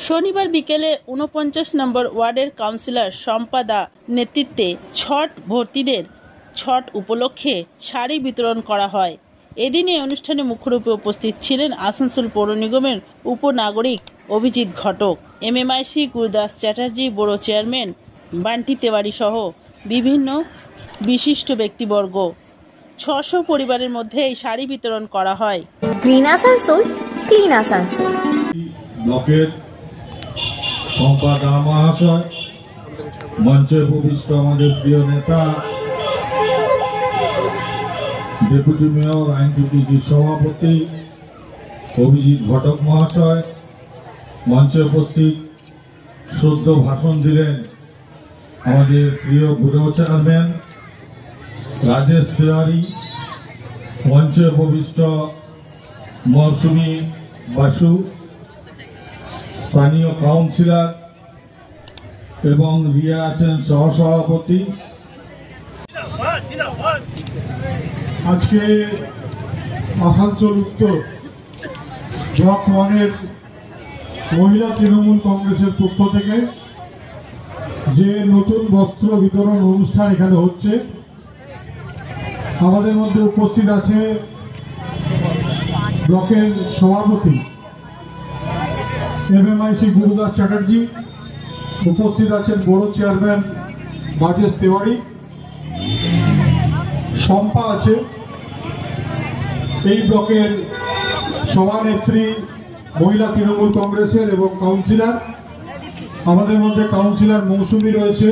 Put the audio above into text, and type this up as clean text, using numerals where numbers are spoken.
শনিবার বিকেলে ৪৯ নম্বর ওয়ার্ডের কাউন্সিলর শম্পা দা নেতৃত্বে ছট ভর্তিদের ছট উপলক্ষে শাড়ি বিতরণ করা হয়। এদিনে অনুষ্ঠানে মুখ্যরূপে উপস্থিত ছিলেন আসানসোল পৌর নিগমের উপনাগরিক Abhijit Ghatak, MMIC Gurudas Chatterjee board chairman Bunty Tewari সহ বিভিন্ন বিশিষ্ট ব্যক্তিবর্গ। ৬০০ পরিবারের মধ্যে এই শাড়ি বিতরণ করা হয়। Green Asansol, clean Asansol. ব্লকের শম্পা দা মহাশয়, মঞ্চে উপবিষ্ট আমাদের প্রিয় নেতা ডেপুটি মেয়র আইনজীবী সভাপতি অভিজিৎ ঘটক মহাশয়, মঞ্চে উপস্থিত সদ্য ভাষণ দিলেন আমাদের প্রিয় ব্যুরো চেয়ারম্যান রাজেশ তেওয়ারি, মঞ্চে উপবিষ্ট মৌসুমী বাসু, স্থানীয় কাউন্সিলর এবং রিয়া আছেন সহসভাপতি। আজকে আসানসোল উত্তর ব্লক 1-এর মহিলা তৃণমূল কংগ্রেসের পক্ষ থেকে যে নতুন বস্ত্র বিতরণ অনুষ্ঠান এখানে হচ্ছে, আমাদের মধ্যে উপস্থিত আছে ব্লকের সভাপতি এমএমআইসি গুরুদাস চ্যাটার্জি, উপস্থিত আছেন বোর্ড চেয়ারম্যান রাজেশ তেওয়ারি, শম্পা আছে, এই ব্লকের সভানেত্রী মহিলা তৃণমূল কংগ্রেসের এবং কাউন্সিলর, আমাদের মধ্যে কাউন্সিলর মৌসুমী রয়েছে,